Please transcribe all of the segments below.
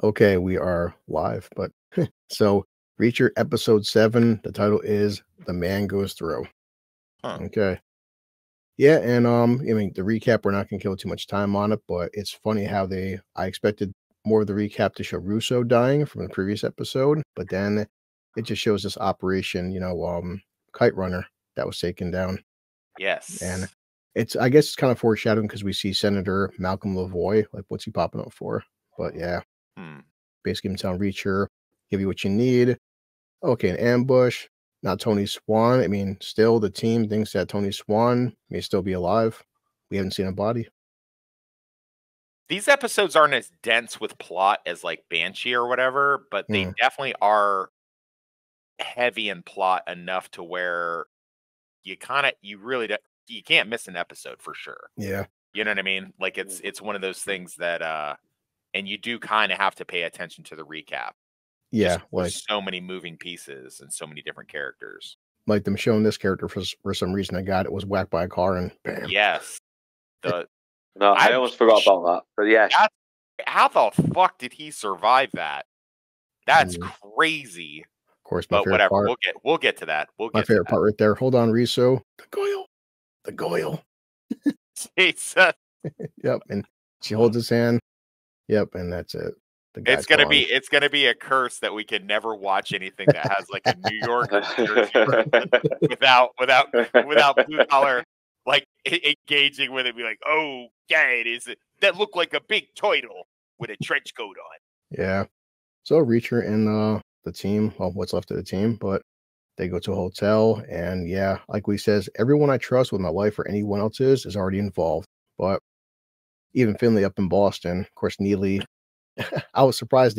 Okay, we are live, but so Reacher episode 7, the title is The Man Goes Through. Huh. Okay. Yeah, and I mean the recap, we're not gonna kill too much time on it, but it's funny how I expected more of the recap to show Russo dying from the previous episode, but then it just shows this operation, Kite Runner that was taken down. And Yes. it's I guess it's kind of foreshadowing because we see Senator Malcolm Lavoy, like what's he popping up for? But yeah, Hmm. basically him telling Reacher, give you what you need. Okay, an ambush. Not Tony Swan. I mean, still the team thinks that Tony Swan may still be alive. We haven't seen a body. These episodes aren't as dense with plot as like Banshee or whatever, but they Hmm. definitely are heavy in plot enough to where you really you can't miss an episode for sure. Yeah. You know what I mean? Like it's one of those things that and you do kind of have to pay attention to the recap. Just Yeah. there's so many moving pieces and so many different characters. Like them showing this character for some reason I got it was whacked by a car and bam. Yes. The No, I I'm almost forgot about that. But yeah, That's how the fuck did he survive that? That's Mm, crazy. of course, my But favorite whatever, part. we'll get to that. We'll My get to favorite part right there. Hold on, Riso. The Goyle. The Goyle. that. Jesus. Yep. And she holds his hand. Yep. And that's it. The guy's It's gonna be a curse that we can never watch anything that has like a New York or Jersey without blue collar like engaging with it. Be like, oh yeah, it is that look like a big turtle with a trench coat on. Yeah. So Reacher and the team, well, what's left of the team, but they go to a hotel and yeah, like we says, everyone I trust with my wife or anyone else is already involved. But even Finley up in Boston, of course, Neely, I was surprised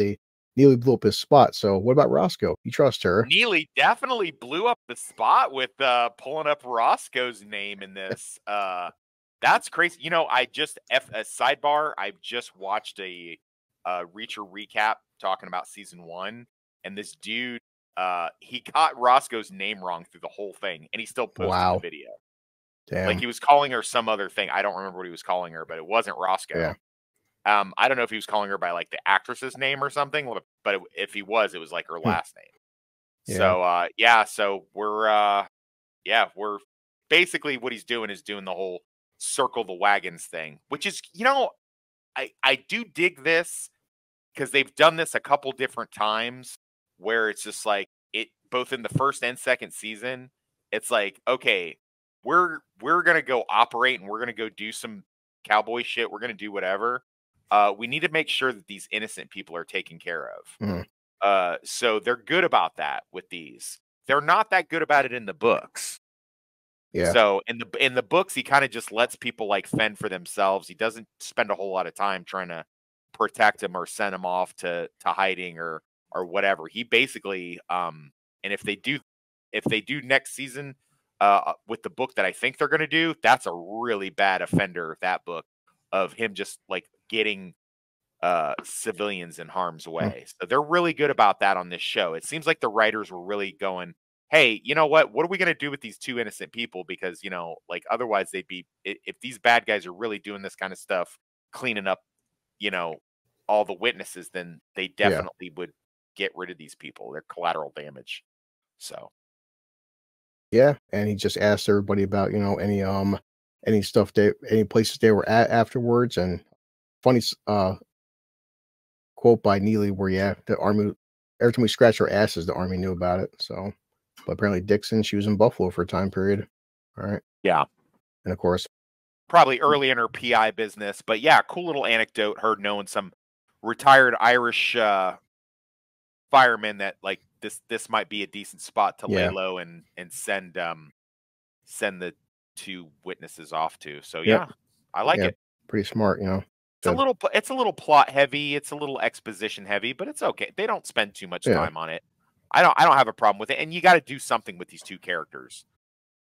Neely blew up his spot. So what about Roscoe? You trust her? Neely definitely blew up the spot with pulling up Roscoe's name in this. That's crazy. You know, a sidebar. I just watched a Reacher recap talking about season 1, and this dude, he got Roscoe's name wrong through the whole thing, and he still posted the video. Damn. Like he was calling her some other thing. I don't remember what he was calling her, but it wasn't Roscoe. Yeah. I don't know if he was calling her by like the actress's name or something, but if he was, it was like her last name. Yeah. So so we're basically what he's doing is doing the whole circle the wagons thing, which is, I do dig this because they've done this a couple different times where it's just like it both in the first and second season, it's like, okay, we're gonna go operate and we're gonna go do some cowboy shit, we're gonna do whatever. We need to make sure that these innocent people are taken care of. So they're good about that with these. They're not that good about it in the books. Yeah. So in the books, he kind of just lets people like fend for themselves. He doesn't spend a whole lot of time trying to protect them or send them off to hiding or whatever. He basically and if they do next season with the book that I think they're going to do, that's a really bad offender, that book, of him just like getting civilians in harm's way. So they're really good about that on this show. It seems like the writers were really going, hey, you know what are we going to do with these two innocent people? Because, like otherwise they'd be, if these bad guys are really doing this kind of stuff, cleaning up, all the witnesses, then they definitely would get rid of these people. They're collateral damage. So yeah, and he just asked everybody about any stuff any places they were at afterwards. And funny quote by Neely where the army, every time we scratched our asses, the army knew about it. So, but apparently Dixon, she was in Buffalo for a time period. All right. Yeah, and of course probably early in her PI business. But yeah, cool little anecdote. Her knowing some retired Irish firemen that like this might be a decent spot to lay low and send the two witnesses off to. So yeah, I like it. Pretty smart, It's a little plot heavy. It's a little exposition heavy, but it's okay. They don't spend too much time on it. I don't have a problem with it. And you got to do something with these two characters.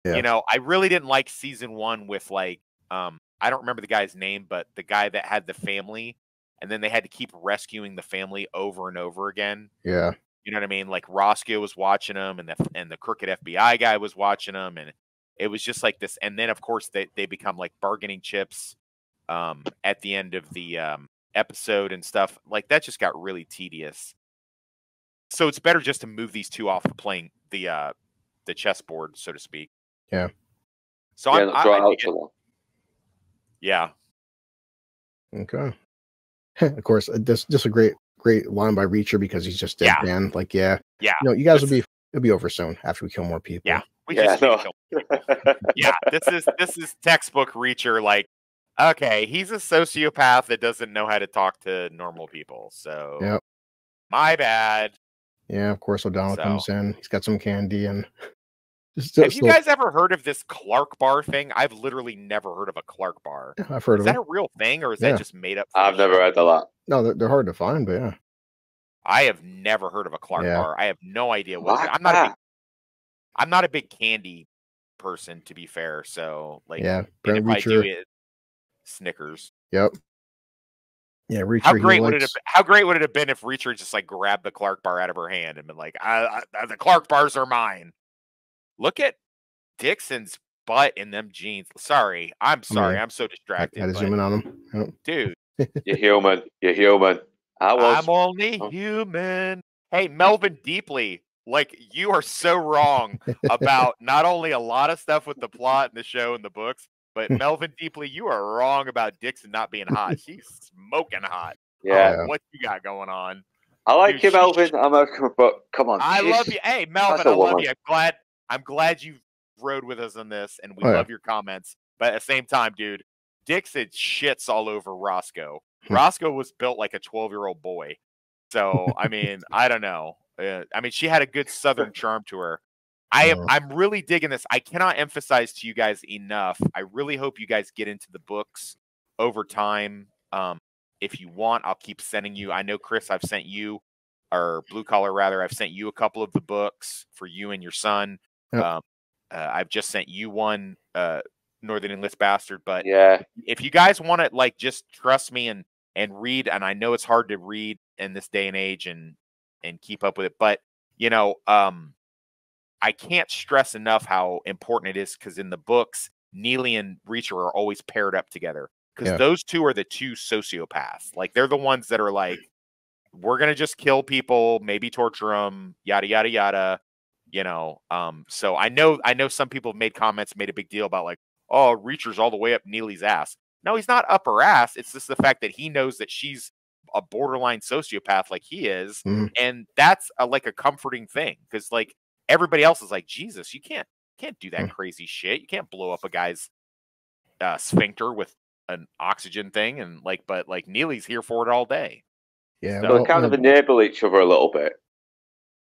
Yeah. I really didn't like season 1 with like I don't remember the guy's name, but the guy that had the family, and then they had to keep rescuing the family over and over again. Yeah. You know what I mean? Like Roscoe was watching them, and the crooked FBI guy was watching them, and it was just like this. And then of course they become like bargaining chips at the end of episode and stuff, like that just got really tedious. So it's better just to move these two off playing the chessboard, so to speak. Yeah. So yeah, not draw out too long. Yeah. Okay. Of course, this just a great line by Reacher because he's just deadpan. Like, yeah, yeah. You know, you guys it'll be over soon after we kill more people. Yeah, yeah. This is textbook Reacher. Like, okay, he's a sociopath that doesn't know how to talk to normal people. So, yep. My bad. Yeah, of course, O'Donnell comes in. He's got some candy and. Have you guys ever heard of this Clark bar thing? I've literally never heard of a Clark bar. Yeah, I've heard of it. Is that a real thing, or is that just made up? I've never heard of that. No, they're hard to find, but yeah. I have never heard of a Clark bar. I have no idea what. I'm not a big candy person, to be fair. So, like, yeah, if I do it, Snickers. Yep. Yeah, Reacher. How great would it have been if Reacher just like grabbed the Clark bar out of her hand and been like, "The Clark bars are mine." Look at Dixon's butt in them jeans. Sorry. I'm so distracted. I had to zoom in on him. Yep. Dude. You're human. You're human. I'm only human. Hey, Melvin Deeply, like, you are so wrong about not only a lot of stuff with the plot and the show and the books, but Melvin Deeply, you are wrong about Dixon not being hot. She's smoking hot. Yeah. What you got going on? I like you, Melvin. But come on. I love you. Hey, Melvin, I love you. I'm glad you rode with us on this, and we love your comments. But at the same time, dude, Dixon shits all over Roscoe. Roscoe was built like a 12-year-old boy. So, I mean, I don't know. I mean, she had a good Southern charm to her. I'm really digging this. I cannot emphasize to you guys enough. I really hope you guys get into the books over time. If you want, I'll keep sending you. I know, Chris, I've sent you, or Blue Collar rather, I've sent you a couple of the books for you and your son. Yep. I've just sent you one, Northern Enlist Bastard. But yeah, if you guys want to, like, just trust me and read, and I know it's hard to read in this day and age and keep up with it, but you know, I can't stress enough how important it is, because in the books, Neely and Reacher are always paired up together, because those two are the two sociopaths. Like, they're the ones that are like, we're gonna just kill people, maybe torture them, yada yada yada. You know, so I know some people have made comments, made a big deal about like, oh, Reacher's all the way up Neely's ass. No, he's not up her ass. It's just the fact that he knows that she's a borderline sociopath like he is. And that's like a comforting thing, because like everybody else is like, Jesus, you can't do that crazy shit. You can't blow up a guy's sphincter with an oxygen thing. And like, but like Neely's here for it all day. Yeah. So they kind of enable each other a little bit.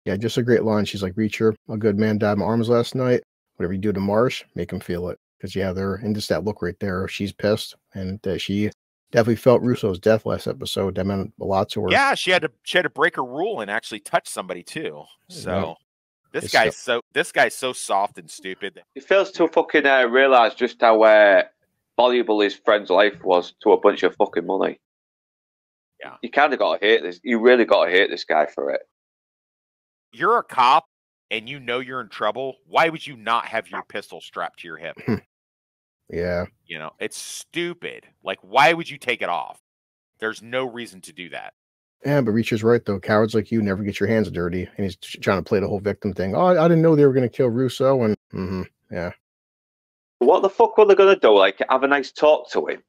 Yeah, just a great line. She's like, Reacher, a good man died in my arms last night. Whatever you do to Marsh, make him feel it. Because, yeah, and just that look right there, she's pissed. And she definitely felt Russo's death last episode. That meant a lot to her. Yeah, she had to break a rule and actually touch somebody, too. So, this guy's so soft and stupid. He fails to fucking realize just how valuable his friend's life was to a bunch of fucking money. Yeah. You kind of got to hate this. You really got to hate this guy for it. You're a cop and you know you're in trouble. Why would you not have your pistol strapped to your hip? Yeah. You know, it's stupid. Like, why would you take it off? There's no reason to do that. Yeah, but Reacher's right, though. Cowards like you never get your hands dirty. And he's trying to play the whole victim thing. Oh, I didn't know they were going to kill Russo. And yeah. What the fuck were they going to do? Like, have a nice talk to him?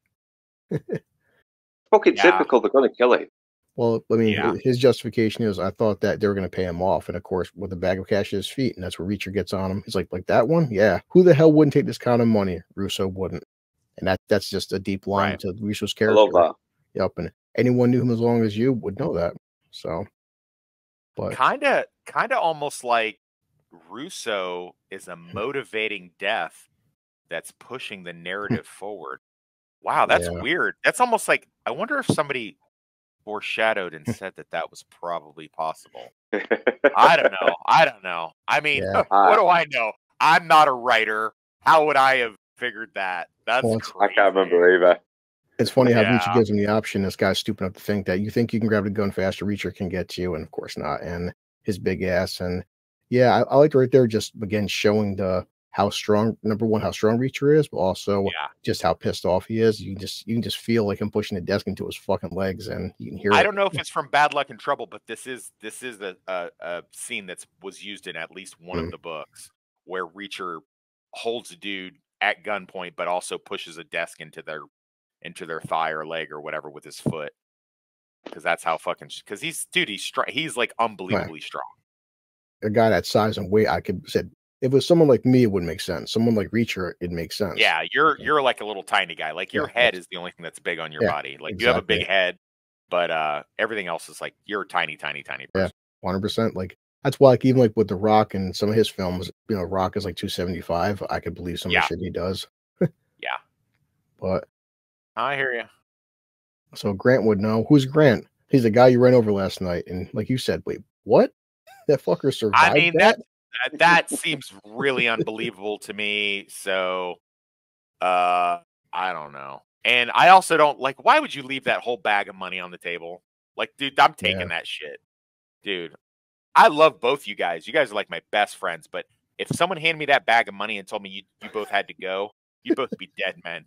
Fucking typical. They're going to kill him. Well, I mean, his justification is, I thought that they were going to pay him off. And of course, with a bag of cash at his feet. And that's where Reacher gets on him. He's like that one? Yeah. Who the hell wouldn't take this kind of money? Russo wouldn't. And that's just a deep line to Russo's character. I love that. Yep. And anyone knew him as long as you would know that. So, but kind of almost like Russo is a motivating death that's pushing the narrative forward. Wow, that's weird. That's almost like, I wonder if somebody foreshadowed and said that was probably possible. I don't know. I mean, what do I know? I'm not a writer. How would I have figured that? That's crazy. I can't remember either. It's funny how Reacher gives him the option. This guy's stupid enough to think that you think you can grab the gun faster, Reacher can get you, and of course not. And his big ass. And yeah, I liked right there, just again showing the how strong, number one, how strong Reacher is, but also Yeah. just how pissed off he is. You can just feel like him pushing the desk into his fucking legs, and you can hear I it. don't know if it's from Bad Luck and Trouble, but this is a scene that was used in at least one of the books where Reacher holds a dude at gunpoint, but also pushes a desk into their thigh or leg or whatever with his foot. Because that's how fucking he's like unbelievably strong. A guy that size and weight, I could said if it was someone like me, it wouldn't make sense. Someone like Reacher, it makes sense. Yeah, you're like a little tiny guy. Like your head is the only thing that's big on your body. Like you have a big head, but everything else is like you're a tiny person. Yeah, 100%. Like that's why, like even like with The Rock and some of his films, you know, Rock is like 275. I could believe some of the shit he does. Yeah, but I hear you. So Grant would know. Who's Grant? He's the guy you ran over last night. And like you said, wait, what? That fucker survived. I mean, that seems really unbelievable to me. So, I don't know. And I also don't like, why would you leave that whole bag of money on the table? Like, dude, I'm taking that shit. Dude, I love both you guys. You guys are like my best friends. But if someone handed me that bag of money and told me you both had to go, you'd both be dead men.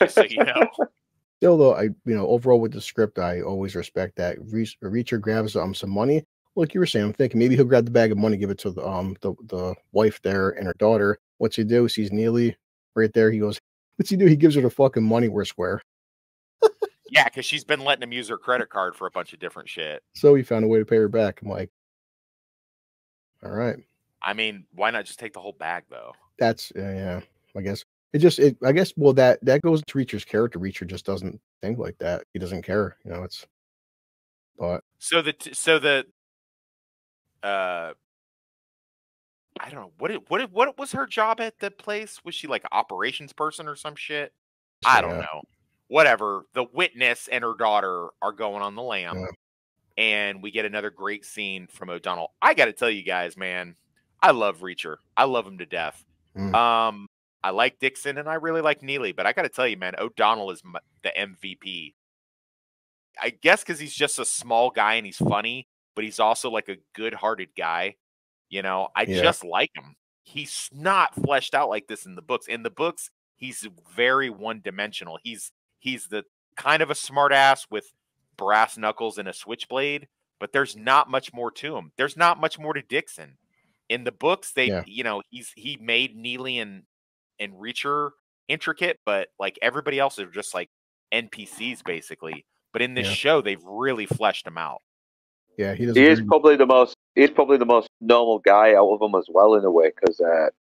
Just so you know. Still, though, overall with the script, I always respect that. Reacher grabs some money. Like you were saying, I'm thinking maybe he'll grab the bag of money, give it to the wife there and her daughter. What's he do? Sees Neely right there. He goes, "What's he do?" He gives her the fucking money worth square. Yeah, because she's been letting him use her credit card for a bunch of different shit. So he found a way to pay her back. I'm like, all right. I mean, why not just take the whole bag though? That's yeah. I guess I guess that goes to Reacher's character. Reacher just doesn't think like that. He doesn't care. You know, it's but I don't know what was her job at the place? Was she like an operations person or some shit? I don't know. Whatever. The witness and her daughter are going on the lam, and we get another great scene from O'Donnell. I got to tell you guys, man, I love Reacher. I love him to death. I like Dixon and I really like Neely, but I got to tell you, man, O'Donnell is the MVP. I guess because he's just a small guy and he's funny, but he's also like a good-hearted guy. You know, I just like him. He's not fleshed out like this in the books. In the books, he's very one-dimensional. He's the kind of a smartass with brass knuckles and a switchblade, but there's not much more to him. There's not much more to Dixon. In the books, he made Neely and Reacher intricate, but like everybody else are just like NPCs basically. But in this show, they've really fleshed him out. Yeah, he is probably the most normal guy out of them as well in a way, because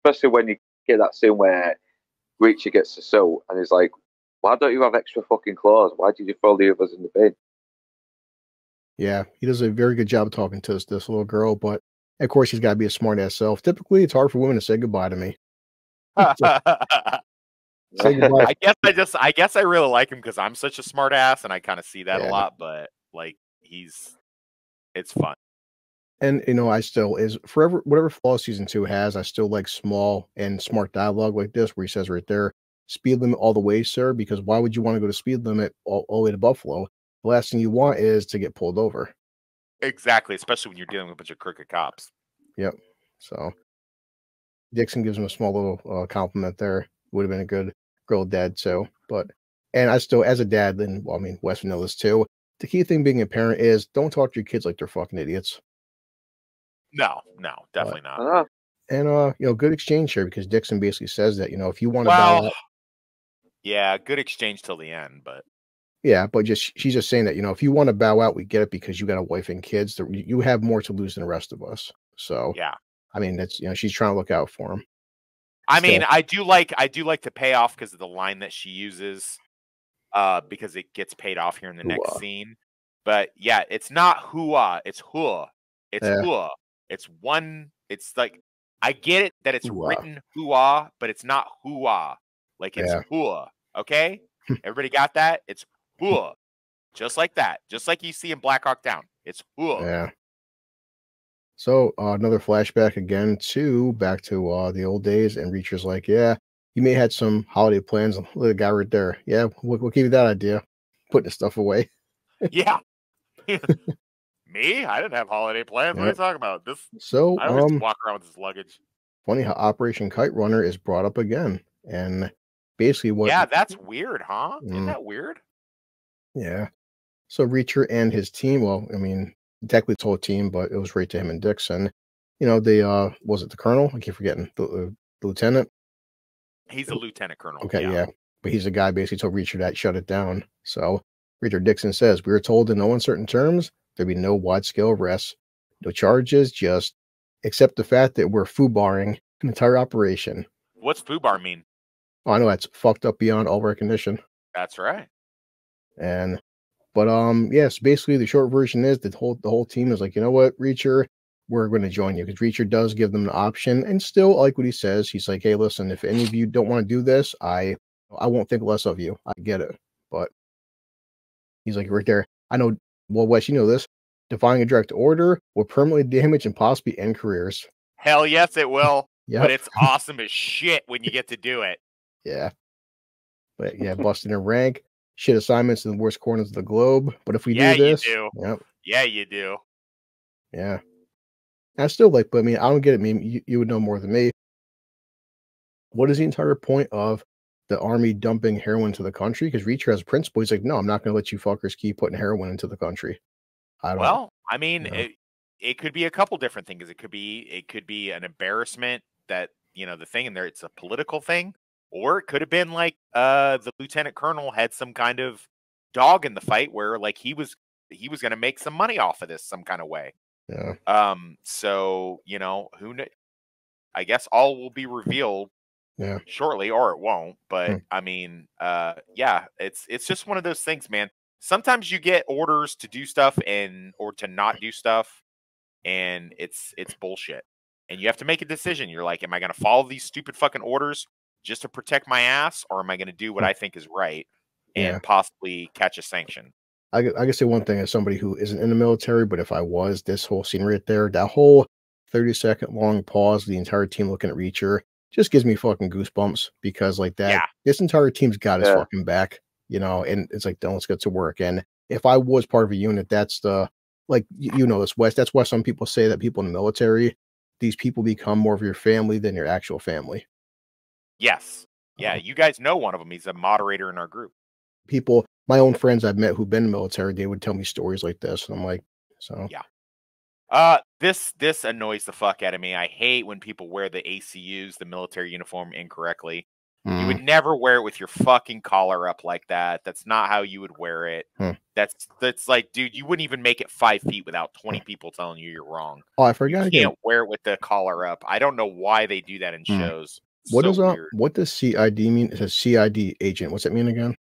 especially when you get that scene where Reacher gets the suit and he's like, "Why don't you have extra fucking clothes? Why did you throw the others in the bin?" Yeah, he does a very good job of talking to this little girl, but of course he's got to be a smart ass self. Typically, it's hard for women to say goodbye to me. Say goodbye. I guess I really like him because I'm such a smart ass, and I kind of see that a lot. But like, it's fun. And you know, I still forever whatever flaw season 2 has. I still like small and smart dialogue like this, where he says right there, "Speed limit all the way, sir." Because why would you want to go to speed limit all the way to Buffalo? The last thing you want is to get pulled over. Exactly, especially when you're dealing with a bunch of crooked cops. Yep. So Dixon gives him a small little compliment there. Would have been a good girl dad too. And I still, as a dad, then well, I mean, West Vanilla's too. The key thing being a parent is don't talk to your kids like they're fucking idiots. No, definitely not. And good exchange here, because Dixon basically says that, if you want to bow out, yeah, good exchange till the end, but she's just saying that, if you want to bow out, we get it, because you got a wife and kids. That you have more to lose than the rest of us. So yeah, I mean, that's she's trying to look out for him. I mean, I do like the payoff because of the line that she uses, because it gets paid off here in the next scene. But yeah, it's not hoo-ah, it's hua. It's hua. It's one. It's like, I get it that it's written hoo-ah, but it's not hoo-ah. Like, it's hua. Okay, everybody got that? It's hua, just like that, just like you see in Black Hawk Down. It's hua. Yeah. So another flashback again back to the old days, and Reacher's like, "Yeah, you may have had some holiday plans." Look at the guy right there. Yeah, we'll give you that idea. Putting the stuff away. Yeah. Me? I didn't have holiday plans. What are you talking about? I always walk around with this luggage. funny how Operation Kite Runner is brought up again. And basically what Yeah, that's weird, huh? Isn't Mm, that weird? yeah. So Reacher and his team, well, I mean, technically it's whole team, but it was right to him and Dixon. You know, they was it the colonel? I keep forgetting. The lieutenant. He's a lieutenant colonel. Okay, Yeah. yeah. But he's the guy basically told Reacher that shut it down. So Reacher Dixon says, we were told in no uncertain terms there'd be no wide scale arrests, no charges, just accept the fact that we're foobarring an entire operation. What's foobar mean? Oh, I know that's fucked up beyond all recognition. That's right. And but yes, basically the short version is the whole team is like, you know what, Reacher, we're going to join you because Reacher does give them an option, and still like what he says. He's like, hey, listen, if any of you don't want to do this, I won't think less of you. I get it, but he's like right there. I know. Well, Wes, you know this. Defying a direct order will permanently damage and possibly end careers. Hell yes, it will. Yeah, But it's awesome as shit when you get to do it. yeah. But yeah, busting a rank, shit assignments in the worst corners of the globe. But if we Yeah, do this, you do. yep, Yeah, you do. yeah. I still like, but I mean, I don't get it. I mean, you would know more than me. What is the entire point of the army dumping heroin to the country? Because Reacher has a principle. He's like, no, I'm not going to let you fuckers keep putting heroin into the country. I don't. Well, I mean, you know. it could be a couple different things. It could be an embarrassment that, you know, the thing in there, it's a political thing, or it could have been like the lieutenant colonel had some kind of dog in the fight where like he was going to make some money off of this some kind of way. Yeah. So, you know, I guess all will be revealed Yeah. shortly, or it won't. But I mean, yeah, it's just one of those things, man. Sometimes you get orders to do stuff or to not do stuff, and it's bullshit. And you have to make a decision. You're like, am I going to follow these stupid fucking orders just to protect my ass, or am I going to do what I think is right and possibly catch a sanction? I can say one thing as somebody who isn't in the military, but if I was, this whole scene right there, that whole 30-second long pause, the entire team looking at Reacher, just gives me fucking goosebumps because like that, this entire team's got his fucking back, you know, and it's like, then let's get to work. And if I was part of a unit, that's the, like, you know, this West, that's why some people say that people in the military, these people become more of your family than your actual family. Yes. Yeah. You guys know one of them. He's a moderator in our group. People, my own friends I've met who've been in the military, they would tell me stories like this. And I'm like, so. Yeah. This annoys the fuck out of me. I hate when people wear the ACUs, the military uniform, incorrectly. You would never wear it with your fucking collar up like that. That's not how you would wear it. That's like, dude, you wouldn't even make it 5 feet without 20 people telling you you're wrong. Oh, I forgot. You can't wear it with the collar up. I don't know why they do that in shows. What weird. does CID mean? It says CID agent. What's that mean again?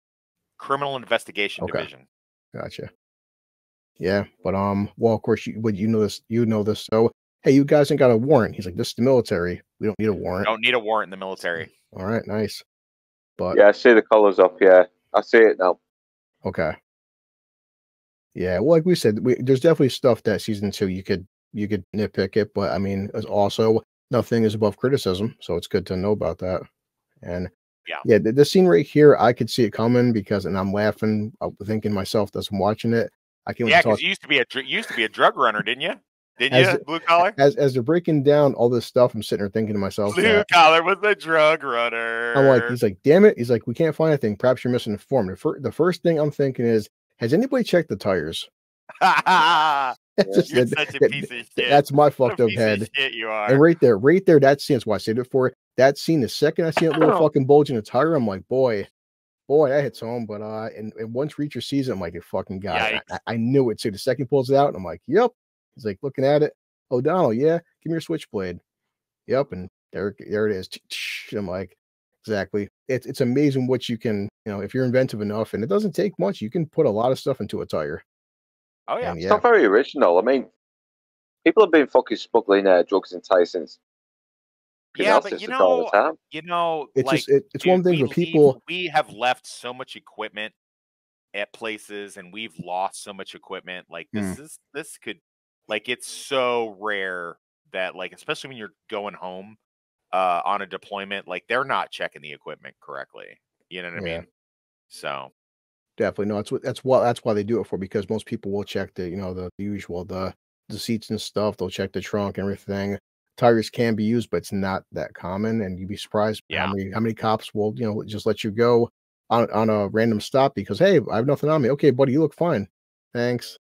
Criminal Investigation Division. Gotcha. Yeah, but well, of course, you know this. So, hey, you guys ain't got a warrant. He's like, this is the military. We don't need a warrant. Don't need a warrant in the military. All right, nice. But yeah, I see the colors up. Yeah, I see it now. Okay. Yeah, well, like we said, there's definitely stuff that season 2 you could nitpick it, but I mean, it's also nothing is above criticism, so it's good to know about that. And yeah, the scene right here, I could see it coming because, and I'm laughing, thinking myself as I'm watching it. I can't. Yeah, because you used to be a drug runner, didn't you? Didn't you, blue collar? As they're breaking down all this stuff, I'm sitting there thinking to myself, blue collar was the drug runner. I'm like, he's like, damn it. He's like, we can't find anything. Perhaps you're misinformed. The first thing I'm thinking is, has anybody checked the tires? You're such a piece of shit. That's my fucked up head. Shit you are. And right there, that scene. That's why I said it before. That scene, the second I see that little fucking bulge in the tire, I'm like, boy, that hits home. But and once Reacher sees it, I'm like, you fucking got it. I knew it. So the second he pulls it out, and I'm like, yep. He's like looking at it. O'Donnell, yeah, give me your switchblade. Yep, and there it is. I'm like, exactly. It's amazing what you can, you know, if you're inventive enough, and it doesn't take much. You can put a lot of stuff into a tire. Oh yeah, it's not very original. I mean, people have been fucking smuggling drugs in tires since. Yeah, but you know, it's like, just it's one thing where people we have left so much equipment at places, and we've lost so much equipment. Like this could, like, it's so rare that, like, especially when you're going home on a deployment, like, they're not checking the equipment correctly. You know what I mean? So definitely no. That's why they do it for, because most people will check the, you know, the usual the seats and stuff. They'll check the trunk and everything. tires can be used, but it's not that common, and you'd be surprised Yeah. how many cops will, just let you go on a random stop because, "Hey, I have nothing on me." "Okay, buddy, you look fine. Thanks."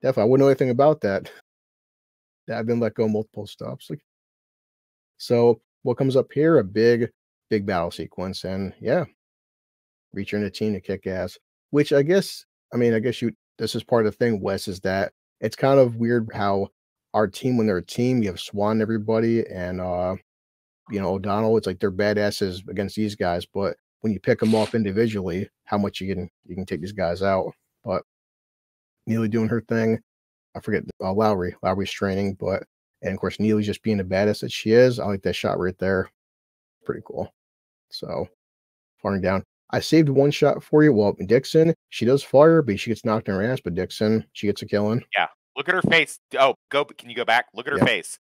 Definitely, I wouldn't know anything about that. I've been let go multiple stops. Like, so what comes up here? A big battle sequence, and yeah, Reacher and the team to kick ass. Which I guess you this is part of the thing, Wes, is that it's kind of weird how our team, when they're a team, you have Swan and everybody, and O'Donnell. It's like they're badasses against these guys, but when you pick them off individually, how much you can take these guys out. But Neely doing her thing. I forget Lowry's training, and of course Neely's just being the badass that she is. I like that shot right there. Pretty cool. So firing down. I saved one shot for you. Well, Dixon, she does fire, but she gets knocked in her ass. But Dixon, she gets a killing. Yeah. Look at her face. Oh, can you go back? Look at her face.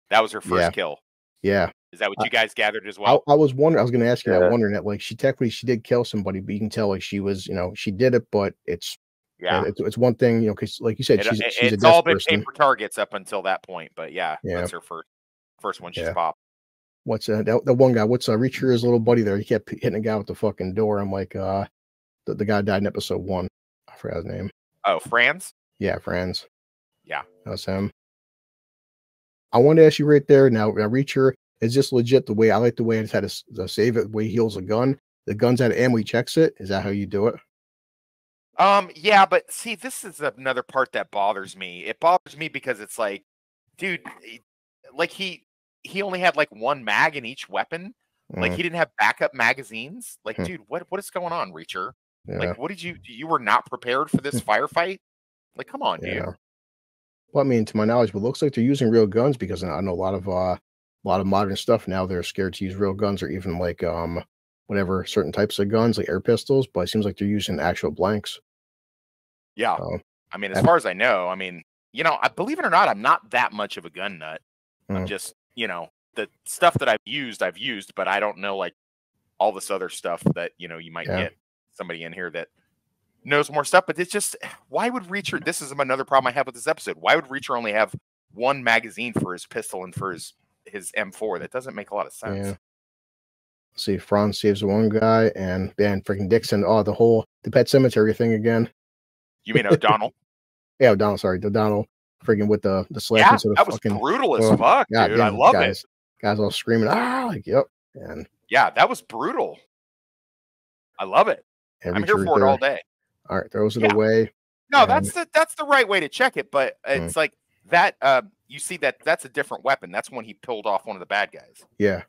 That was her first kill. Yeah. Is that what you guys gathered as well? I was wondering. I was going to ask you. I'm wondering that, like, she did kill somebody, but you can tell like she was, she did it, but it's it's one thing, because like you said, she's it's a all been person. paper targets up until that point, but that's her first one she's popped. What's that one guy? What's Reacher's little buddy there? He kept hitting a guy with the fucking door. I'm like, the guy died in episode 1. I forgot his name. Oh, Franz? Yeah, Franz. Yeah, that's him. I want to ask you right there now, Reacher, is this legit? I like the way I just had to save it. The way he heals a gun. The gun's out of ammo. He checks it. Is that how you do it? Yeah, but see, this is another part that bothers me. It bothers me because it's like, dude, like he only had like one mag in each weapon. Like he didn't have backup magazines. Like, dude, what is going on, Reacher? Yeah. Like, what did you were not prepared for this firefight? Like, come on, dude. Well, I mean, to my knowledge, it looks like they're using real guns because I know a lot of modern stuff now. They're scared to use real guns or even like whatever certain types of guns like air pistols. But it seems like they're using actual blanks. Yeah, I mean, as far as I know, I mean, I believe it or not, I'm not that much of a gun nut. I'm just, the stuff that I've used, but I don't know like all this other stuff that you might get somebody in here that knows more stuff. But it's just, why would Reacher? This is another problem I have with this episode. Why would Reacher only have one magazine for his pistol and for his M4? That doesn't make a lot of sense. Yeah. See, Franz saves one guy, and then freaking Dixon. Oh, the Pet Cemetery thing again. You mean O'Donnell? Yeah, O'Donnell. Sorry, O'Donnell. Freaking with the slash. Yeah, that was brutal as fuck, dude. I love it. Guys all screaming, like, yep. And yeah, that was brutal. I love it. I'm here for it all day. All right, throws it away. No, that's the right way to check it, but it's like that. You see that's a different weapon. That's when he pulled off one of the bad guys. Yeah.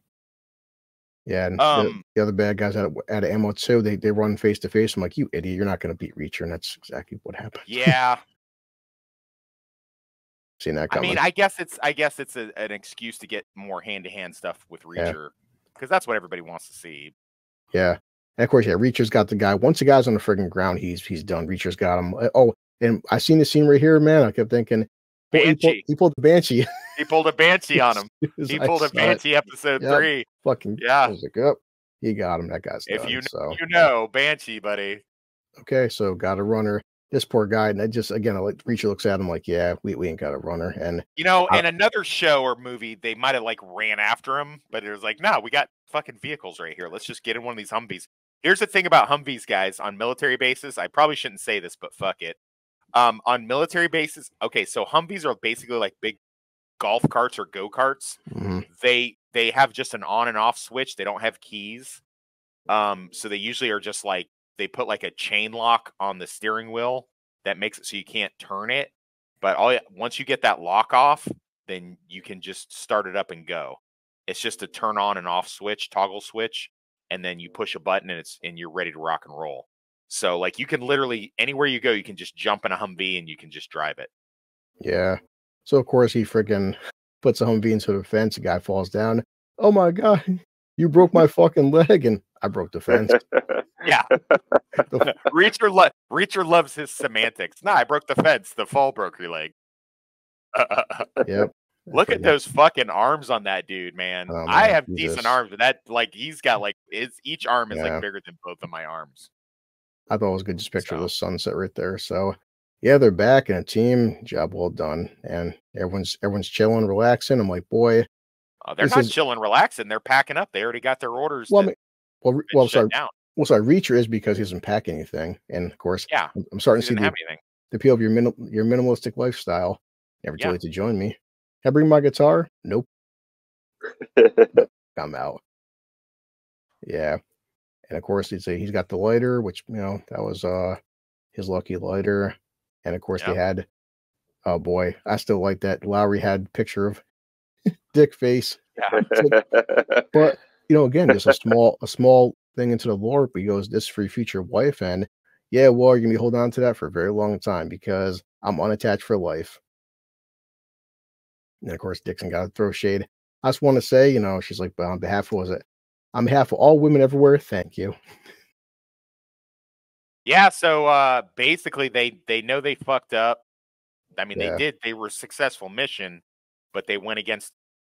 Yeah, and the other bad guys out of ammo too. They run face to face. I'm like, you idiot! You're not going to beat Reacher, and that's exactly what happened. Yeah. Seen that coming. I mean, I guess it's an excuse to get more hand-to-hand stuff with Reacher because that's what everybody wants to see. Yeah, and of course, Reacher's got the guy. Once the guy's on the friggin' ground, he's done. Reacher's got him. Oh, and I seen the scene right here, man. I kept thinking, he pulled the Banshee. He pulled a Banshee on him. He pulled a Banshee episode 3. Fucking I was like, yep, he got him. That guy's if done. You know Banshee, buddy. Okay, so got a runner. This poor guy, and I just Reacher looks at him like, yeah, we ain't got a runner. And in another show or movie, they might have like ran after him, but it was like, no, we got fucking vehicles right here. Let's just get in one of these Humvees. Here's the thing about Humvees, guys, on military bases. I probably shouldn't say this, but fuck it. On military bases, okay, so Humvees are basically like big golf carts or go-karts. They have just an on and off switch. They don't have keys. So they usually are just like, they put like a chain lock on the steering wheel that makes it so you can't turn it. But once you get that lock off, then you can just start it up and go. It's just a turn on and off switch, toggle switch, and then you push a button and you're ready to rock and roll. So like you can literally anywhere you go, you can just jump in a Humvee and you can just drive it. Yeah. So of course he freaking puts a Humvee into the fence. The guy falls down. Oh my god, you broke my fucking leg, and I broke the fence. Yeah. Reacher loves his semantics. Nah, I broke the fence. The fall broke your leg. Yep. Look at those fucking arms on that dude, man. Oh, man, I have decent arms, but that he's got each arm is like bigger than both of my arms. I thought it was good. Just picture the sunset right there. So yeah, they're back in a team. Job well done, and everyone's chilling, relaxing. I'm like, boy, They're This not is chilling, relaxing. They're packing up. They already got their orders well, I to mean, well, been shut sorry. down. Well, sorry, Reacher is because he doesn't pack anything, and of course, Yeah, I'm starting he to see didn't have anything. the appeal of your minimalistic lifestyle. Never too Yeah. late to join me. Can I bring my guitar? Nope. I'm out. Yeah, and of course he's got the lighter, which that was his lucky lighter, and of course they Yep. had. Oh boy, I still like that. Lowry had picture of dick face. Yeah. But again, just a small thing into the lore. But he goes, "This is for your future wife," and yeah, well, you're gonna be holding on to that for a very long time because I'm unattached for life. And of course, Dixon got to throw shade. I just want to say, she's like, "But on behalf of, on behalf of all women everywhere, thank you." Yeah, so basically they know they fucked up. I mean, Yeah. they were a successful mission, but they went against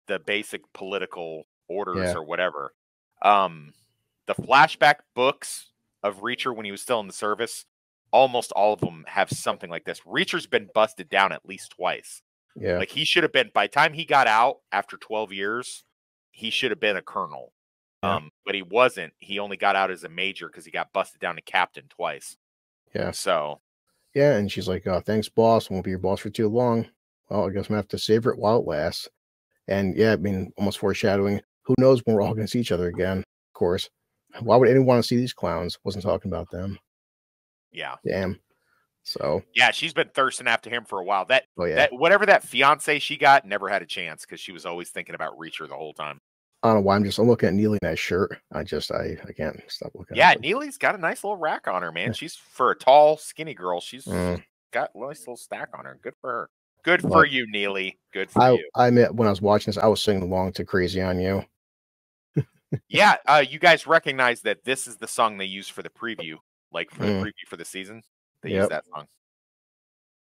the basic political orders Yeah. or whatever. The flashback books of Reacher when he was still in the service, almost all of them have something like this. Reacher's been busted down at least twice. Yeah. Like he should have been, by the time he got out after 12 years, he should have been a colonel. Yeah. But he wasn't. He only got out as a major because he got busted down to captain twice. Yeah. So yeah, and she's like, "Thanks, boss. Won't be your boss for too long." Well, I guess I'm gonna have to savor it while it lasts. And yeah, I mean, almost foreshadowing. Who knows when we're all gonna see each other again? Of course. Why would anyone want to see these clowns? Wasn't talking about them. yeah. Damn. So Yeah, she's been thirsting after him for a while. That that whatever that fiance she got never had a chance because she was always thinking about Reacher the whole time. I don't know why I'm looking at Neely in that shirt. I can't stop looking Yeah, at it. Neely's got a nice little rack on her, man. She's for a tall, skinny girl. She's got a nice little stack on her. Good for her. Good for you, Neely. Good for you. I admit when I was watching this, I was singing along to Crazy on You. Yeah, you guys recognize that this is the song they use for the preview, like for the preview for the season. They use that song.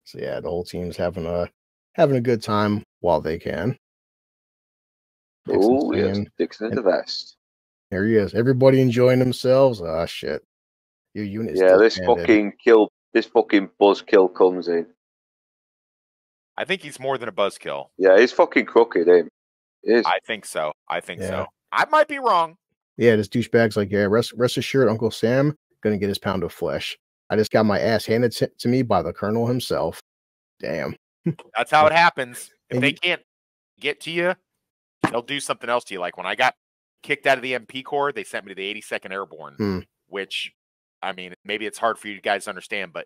So yeah, the whole team's having a good time while they can. Oh yes, Dixon in the vest. There he is. Everybody enjoying themselves. Ah, shit. Your unit. Yeah, this fucking buzzkill comes in. I think he's more than a buzzkill. Yeah, he's fucking crooked, him. I think so. So. I might be wrong. Yeah, this douchebag's like, yeah, rest assured, Uncle Sam gonna get his pound of flesh. I just got my ass handed to me by the colonel himself. Damn. That's how it happens. If they can't get to you, they'll do something else to you. Like when I got kicked out of the MP Corps, they sent me to the 82nd Airborne, which, I mean, maybe it's hard for you guys to understand, but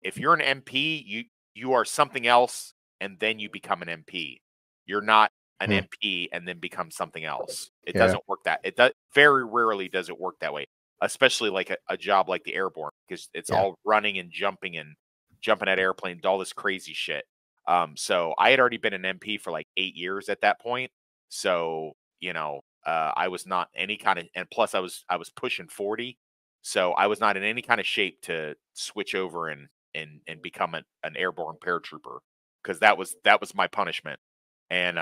if you're an MP, you are something else, and then you become an MP. You're not an MP and then become something else. It doesn't work that. Very rarely does it work that way, especially like a job like the Airborne, because it's all running and jumping at airplanes, all this crazy shit. So I had already been an MP for like 8 years at that point. So, I was not any kind of, and plus I was pushing 40. So I was not in any kind of shape to switch over and become an airborne paratrooper, because that was my punishment. And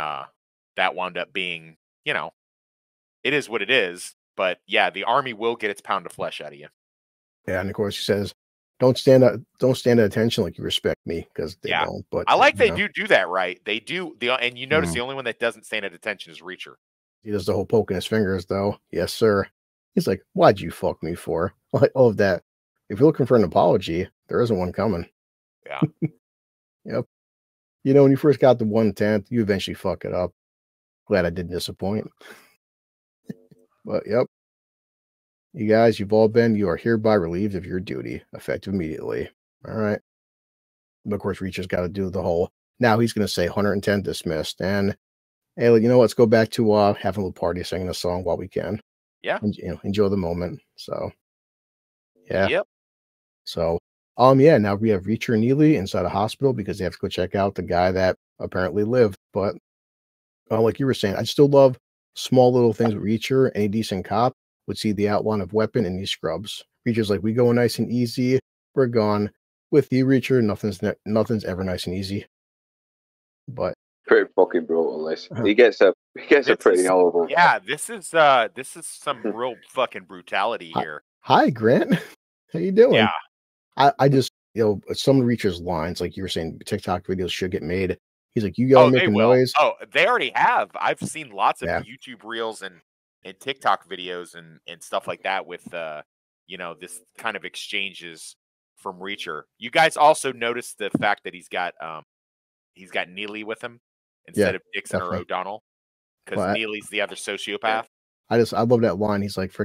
that wound up being, it is what it is. But yeah, the Army will get its pound of flesh out of you. Yeah, and of course he says, don't stand at attention like you respect me, because they don't. But I like they do that right. They do and you notice the only one that doesn't stand at attention is Reacher. He does the whole poking his fingers though. Yes, sir. He's like, why'd you fuck me for? Like all of that. If you're looking for an apology, there isn't one coming. Yeah. Yep. When you first got the 1/10, you eventually fuck it up. Glad I didn't disappoint. But yep. You guys, you are hereby relieved of your duty, effective immediately. All right. But of course, Reacher's got to do the whole. Now he's going to say 110 dismissed. And hey, let's go back to having a little party, singing a song while we can. Yeah. And, enjoy the moment. So, yeah. Yep. So, yeah, now we have Reacher and Neely inside a hospital because they have to go check out the guy that apparently lived. But like you were saying, I still love small little things with Reacher. Any decent cop would see the outline of weapon in these scrubs. Reacher's like, we go nice and easy. We're gone. With you, Reacher, nothing's ever nice and easy. But pretty fucking brutal. This he gets a pretty horrible. Yeah, this is some real fucking brutality here. Hi, Grant. How you doing? Yeah. I just some of Reacher's lines, like you were saying, TikTok videos should get made. He's like, you yelling, Oh, they making will. noise. Oh, they already have. I've seen lots of Yeah. YouTube reels and TikTok videos and stuff like that with this kind of exchanges from Reacher. You guys also notice the fact that he's got Neely with him instead of Dixon or definitely. O'Donnell, because Well, Neely's the other sociopath. I love that line. He's like,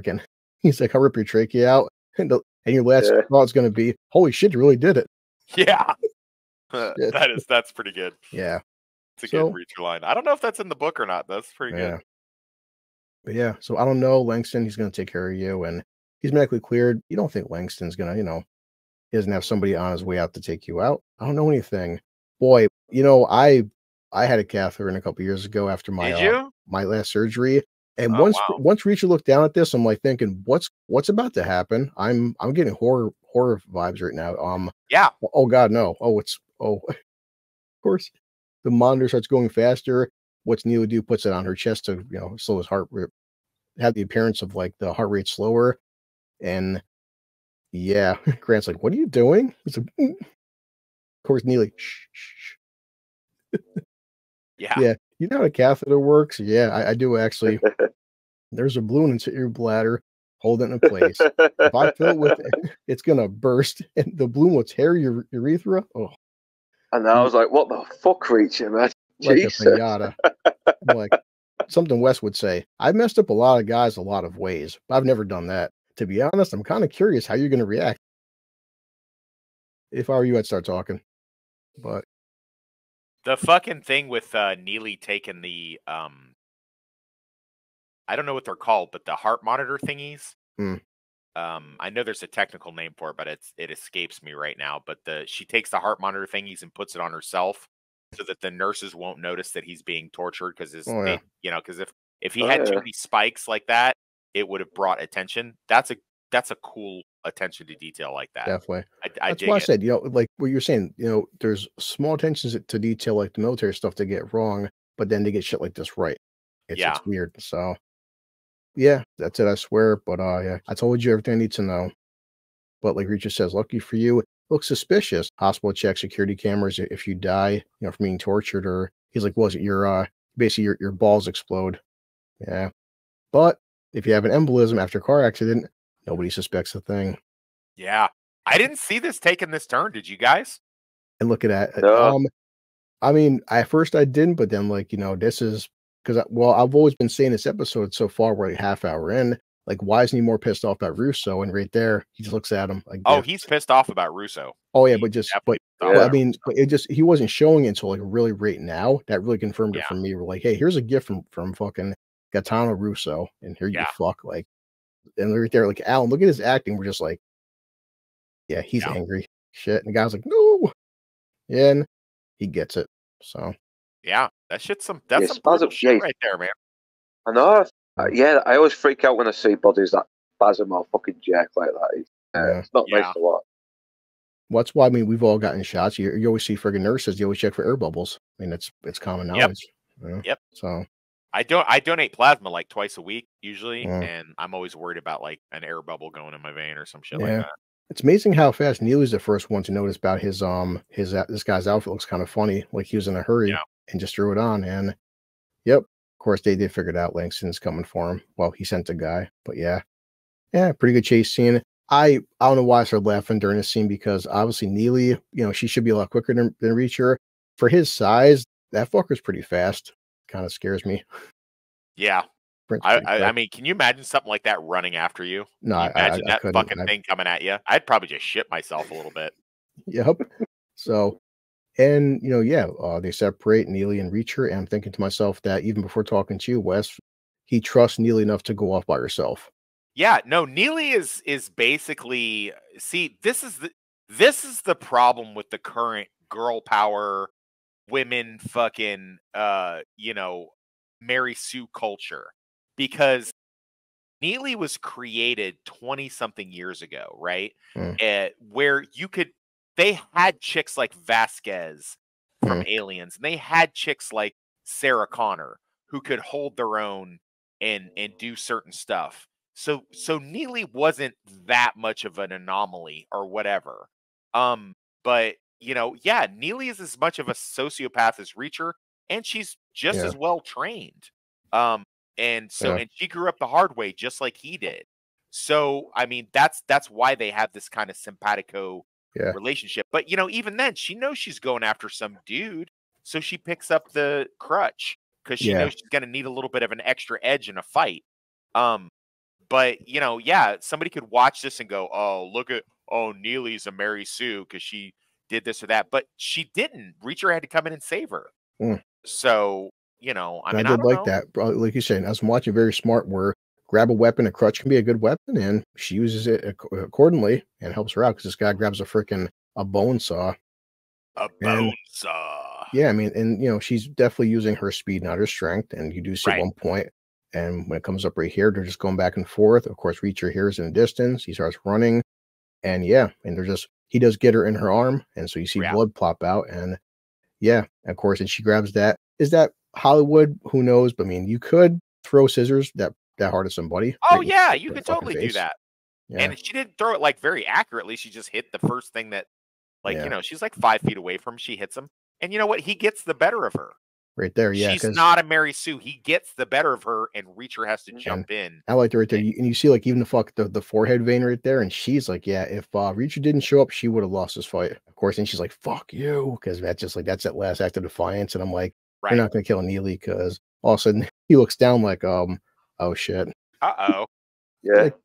he's like, I'll rip your trachea out. And your last thought's going to be, holy shit, you really did it. Yeah. Shit. That's pretty good. Yeah. It's a good Reacher line. I don't know if that's in the book or not. That's pretty good. But yeah, so I don't know, Langston, he's going to take care of you, and he's medically cleared. You don't think Langston's going to, he doesn't have somebody on his way out to take you out? I don't know anything. Boy, I had a catheter in a couple years ago after my Did you? My last surgery. And Oh, once Reacher looked down at this, I'm like thinking, what's about to happen? I'm getting horror vibes right now. Yeah. Oh God, no. Of course. The monitor starts going faster. What's Neely do? Puts it on her chest to, slow his heart rate, have the appearance of like the heart rate slower. And yeah, Grant's like, what are you doing? He's like, Of course, Neely, shh. Yeah. Yeah. You know how a catheter works? Yeah, I do actually. There's a balloon into your bladder, hold it in place. If I fill it with it, it's gonna burst and the balloon will tear your urethra. Oh. And I was like, what the fuck, Reacher, man? Like Jesus. a pinata. Like something Wes would say. I've messed up a lot of guys a lot of ways, but I've never done that. To be honest, I'm kind of curious how you're gonna react. If I were you, I'd start talking. But the fucking thing with Neely taking the I don't know what they're called, but the heart monitor thingies. I know there's a technical name for it, but it escapes me right now. But she takes the heart monitor thingies and puts it on herself so that the nurses won't notice that he's being tortured because if he had too many spikes like that, it would have brought attention. That's a cool attention to detail like that. Definitely. That's why I said, like what you're saying, there's small attentions to detail like the military stuff to get wrong, but then they get shit like this right. It's weird. So yeah, that's it, I swear. But yeah, I told you everything I need to know. But like Reacher says, lucky for you, it looks suspicious. Hospital check security cameras if you die, from being tortured, or he's like, was it your basically your balls explode? Yeah. But if you have an embolism after a car accident, nobody suspects a thing. Yeah. I didn't see this taking this turn. Did you guys? And look at that. No. I mean, at first I didn't, but then this is because I've always been saying this episode so far, we're like half hour in. Like, why isn't he more pissed off about Russo? And right there, he just looks at him like, he's pissed off about Russo. Oh yeah, I mean, but he wasn't showing it until like really right now. That really confirmed it for me. We're like, hey, here's a gift from fucking Gaetano Russo, and here you fuck like, and right there, like Alan, look at his acting. We're just like, yeah, he's angry, shit. And the guy's like, no, and he gets it. So yeah, that's some brutal shit right there, man. I know. I always freak out when I see bodies that spasm or fucking jerk like that. It's not nice to watch. Well, that's why we've all gotten shots. You always see friggin' nurses. You always check for air bubbles. I mean, it's common knowledge. Yep. So I donate plasma like twice a week usually, and I'm always worried about like an air bubble going in my vein or some shit like that. It's amazing how fast Neely's the first one to notice about his this guy's outfit looks kind of funny, like he was in a hurry and just threw it on. And of course they figured out Langston's coming for him. Well, he sent a guy, but pretty good chase scene. I don't know why I started laughing during this scene because obviously Neely, she should be a lot quicker than Reacher. For his size, that fucker's pretty fast. Kind of scares me. Yeah. I mean, can you imagine something like that running after you? No, imagine that fucking thing coming at you. I'd probably just shit myself a little bit. Yep. So, and they separate Neely and Reacher, and I'm thinking to myself that even before talking to you, Wes, he trusts Neely enough to go off by herself. Yeah, no, Neely is basically this is the problem with the current girl power, women fucking Mary Sue culture. Because Neely was created 20-something years ago, right? Where they had chicks like Vasquez from Aliens, and they had chicks like Sarah Connor who could hold their own and do certain stuff. So Neely wasn't that much of an anomaly or whatever. But yeah, Neely is as much of a sociopath as Reacher, and she's just Yeah. as well trained. And so, Yeah. and she grew up the hard way, just like he did. So, I mean, that's why they have this kind of simpatico Yeah. relationship. But even then, she knows she's going after some dude, so she picks up the crutch because she Yeah. knows she's going to need a little bit of an extra edge in a fight. But yeah, somebody could watch this and go, "Oh, Neely's a Mary Sue because she did this or that," but she didn't. Reacher had to come in and save her. Mm. So, I And I mean, I did don't like know. that. Bro, like you said, as I'm watching, very smart. Where grab a weapon, a crutch can be a good weapon, and she uses it accordingly and helps her out because this guy grabs a bone saw. A And bone saw. yeah, I mean, and she's definitely using her speed, not her strength. And you do see at Right. one point, and when it comes up right here, they're just going back and forth. Of course, Reacher hears in the distance. He starts running, and yeah, and he does get her in her arm, and so you see Yeah. blood plop out, and yeah, of course, and she grabs that. Is that Hollywood? Who knows? But I mean, you could throw scissors that hard at somebody. Oh right yeah, in you the could fucking totally do face. that. Yeah, And she didn't throw it like very accurately. She just hit the first thing that, yeah, she's like 5 feet away from him. She hits him. And you know what? He gets the better of her. right there. Yeah, She's because not a Mary Sue. He gets the better of her, and Reacher has to And jump in. I liked it right there. And And you see, like, even the forehead vein right there, and she's like, yeah, if Reacher didn't show up, she would have lost this fight, of course. And she's like, fuck you, because that's that last act of defiance. And I'm like, you're right. not gonna kill Neely, because all of a sudden he looks down like, oh shit, Uh-oh. yeah, like,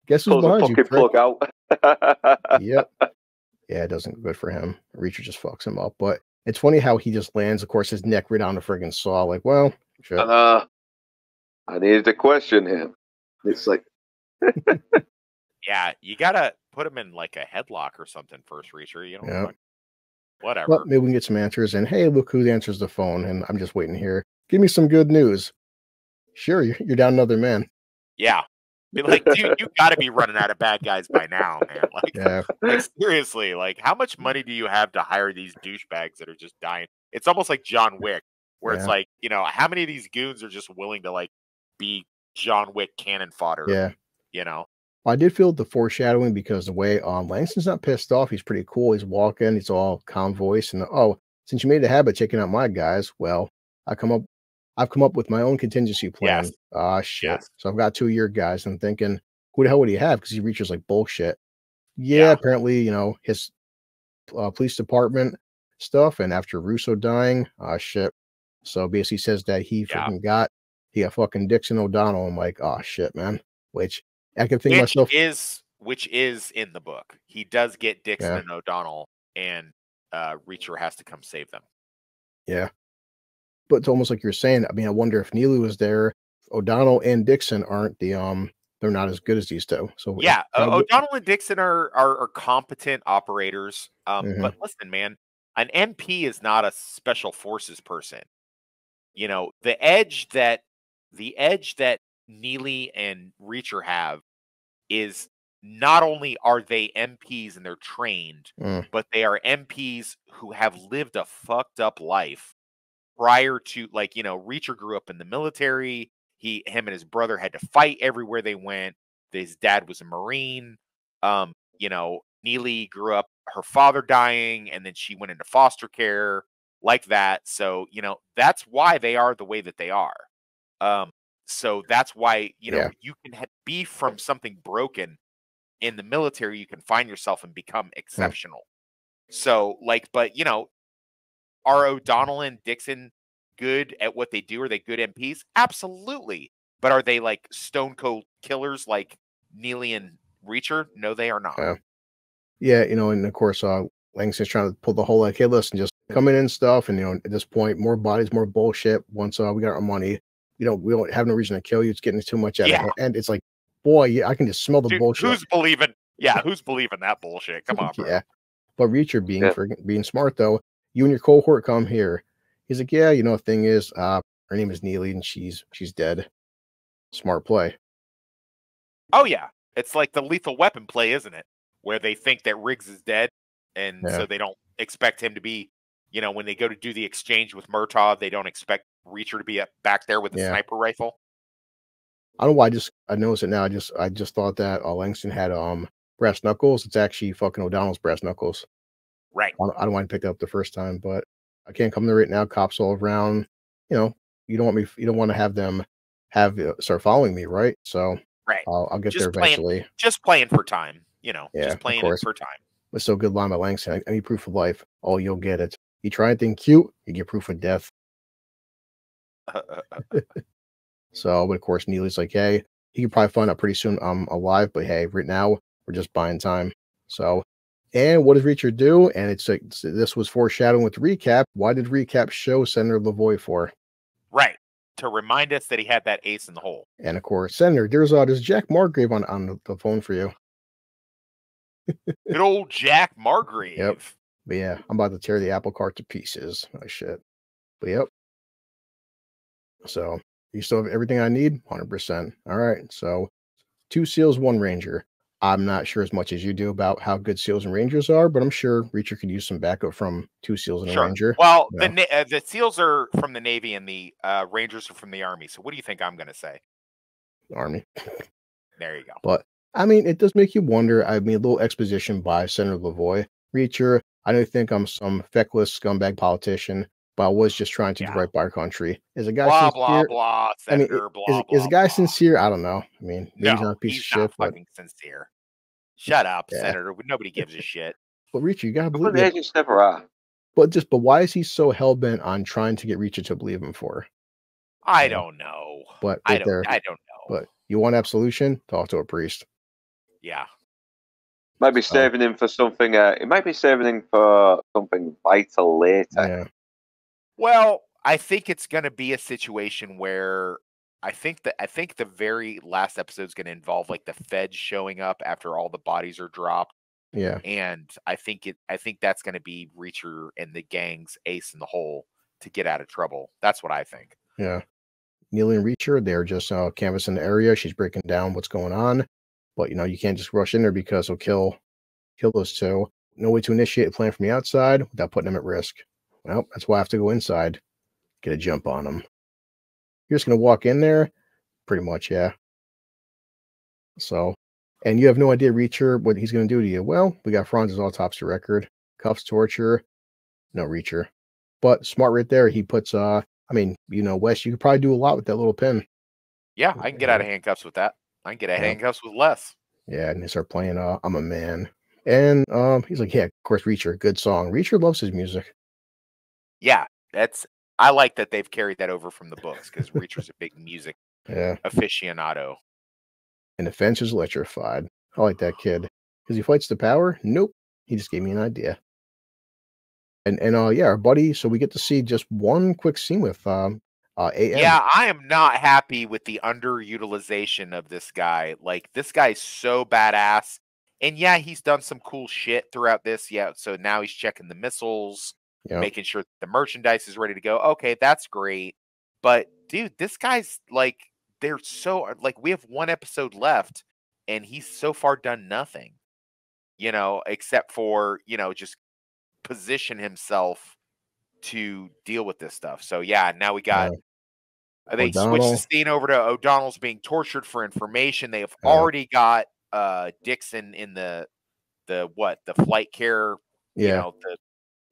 guess who's pulls the behind you, fucking prick? plug out. Yep. Yeah, it doesn't go good for him. Reacher just fucks him up. But it's funny how he just lands, of course, his neck right on the friggin' saw. Like, well, shit. And I needed to question him. It's like, Yeah, you gotta put him in like a headlock or something first, Reacher. Yeah. Whatever. Well, maybe we can get some answers. And hey, look who answers the phone. And I'm just waiting here. Give me some good news. Sure, you're down another man. Yeah. Be like, dude, you gotta be running out of bad guys by now, man. Like, Yeah. like seriously, like how much money do you have to hire these douchebags that are just dying? It's almost like John Wick, where it's Yeah. like, how many of these goons are just willing to like be John Wick cannon fodder? Yeah. I did feel the foreshadowing because the way Langston's not pissed off, he's pretty cool. He's walking, he's all calm voice, and since you made a habit of taking out my guys, well, I've come up with my own contingency plan. Yes. Ah, shit. Yes. So I've got 2 of your guys. And I'm thinking, who the hell would he have? Because he reaches like bullshit. Yeah, Yeah. apparently, his police department stuff. And after Russo dying, shit. So basically says that he Yeah. got fucking Dixon O'Donnell. I'm like, oh shit, man. Which I can think Which myself. which is in the book. He does get Dixon Yeah. and O'Donnell, and Reacher has to come save them. Yeah. But it's almost like you're saying. I mean, I wonder if Neely was there. O'Donnell and Dixon aren't they're not as good as these two. So Yeah, O'Donnell and Dixon are competent operators. But listen, man, an MP is not a special forces person. The edge that Neely and Reacher have is not only are they MPs and they're trained, but they are MPs who have lived a fucked up life prior to, like, Reacher grew up in the military. Him and his brother had to fight everywhere they went. His dad was a Marine. Neely grew up, her father dying, and then she went into foster care like that. So, that's why they are the way that they are. So that's why, Yeah. you can be from something broken in the military. You can find yourself and become exceptional. So, like, but, are O'Donnell and Dixon good at what they do? Are they good MPs? Absolutely. But are they like stone cold killers like Neely and Reacher? No, they are not. Yeah, and of course, Langston's trying to pull the whole like, hey, listen, just come in and stuff, and at this point, more bodies, more bullshit. Once we got our money, we don't have no reason to kill you. It's getting too much out of hand. And it's like, boy, yeah, I can just smell the Dude, bullshit. Who's believing that bullshit? Come on, bro. Yeah, but Reacher being smart though, you and your cohort come here. He's like, yeah, the thing is, her name is Neely, and she's dead. Smart play. Oh yeah, it's like the Lethal Weapon play, isn't it? Where they think that Riggs is dead, and so they don't expect him to be. When they go to do the exchange with Murtaugh, they don't expect Reacher to be back there with a sniper rifle. I don't know why. I noticed it now. I just thought that Langston had brass knuckles. It's actually fucking O'Donnell's brass knuckles. Right. I don't want to pick it up the first time, but I can't come there right now. Cops all around. You know, you don't want me. You don't want to have them start following me, right? So Right. I'll get there eventually. Just playing for time. Yeah, just of playing it course. for time. It's so good line by Langston. I need proof of life. Oh, you'll get it. You try anything cute, you get proof of death. So, but of course, Neely's like, hey, he could probably find out pretty soon I'm alive, but hey, right now we're just buying time. So, and what does Reacher do? And it's like this was foreshadowing with recap. Why did recap show Senator Lavoie for? Right. To remind us that he had that ace in the hole. And of course, Senator, there's Jack Margrave on the phone for you. Good old Jack Margrave. Yep. But yeah, I'm about to tear the apple cart to pieces. Oh shit. But yep. So you still have everything I need? 100%. All right. So 2 SEALs, 1 Ranger. I'm not sure as much as you do about how good SEALs and Rangers are, but I'm sure Reacher could use some backup from 2 SEAls and a Ranger. Well, you know? the SEALs are from the Navy and the Rangers are from the Army. So what do you think I'm going to say? Army. There you go. But I mean, it does make you wonder. I mean, a little exposition by Senator Lavoie. Reacher, I don't think I'm some feckless scumbag politician, but I was just trying to do right by our country. Is a guy blah sincere? blah blah, Senator. Is a guy sincere? I don't know. I mean, maybe he's no, not a piece he's of shit, not fucking sincere. Shut up, Yeah. Senator. Nobody gives a shit. But Reacher, you gotta believe But agents never are. But why is he so hell bent on trying to get Reacher to believe him for? I don't know. But I right don't there, know. But you want absolution? Talk to a priest. Yeah. Might be saving him for something. It might be saving him for something vital later. Yeah. Well, I think it's going to be a situation where I think the very last episode is going to involve like the feds showing up after all the bodies are dropped. Yeah. And I think that's going to be Reacher and the gang's ace in the hole to get out of trouble. That's what I think. Yeah. Neely and Reacher, they're just canvassing the area. She's breaking down what's going on. But, you can't just rush in there because he'll kill those two. No way to initiate a plan from the outside without putting them at risk. Well, that's why I have to go inside. Get a jump on them. You're just going to walk in there? Pretty much, yeah. So, and you have no idea, Reacher, what he's going to do to you. Well, we got Franz's autopsy record. Cuffs, torture. No Reacher. But smart right there. He puts, Wes, you could probably do a lot with that little pin. Yeah, I can get out of handcuffs with that. I can get out of handcuffs with less. Yeah, and they start playing I'm a Man. And he's like, yeah, of course, Reacher, good song. Reacher loves his music. Yeah, I like that they've carried that over from the books because Reacher's a big music aficionado. And the fence is electrified. I like that kid. Because he fights the power? Nope. He just gave me an idea. And our buddy, so we get to see just one quick scene with AM. Yeah, I am not happy with the underutilization of this guy. Like, this guy's so badass. And yeah, he's done some cool shit throughout this. Yeah, so now he's checking the missiles, making sure the merchandise is ready to go. Okay, that's great. But dude, this guy's like, they're so like, we have 1 episode left, and he's so far done nothing, except for, just position himself to deal with this stuff. So yeah, now we got they switched the scene over to O'Donnell's being tortured for information. They have already got Dixon in the flight care, the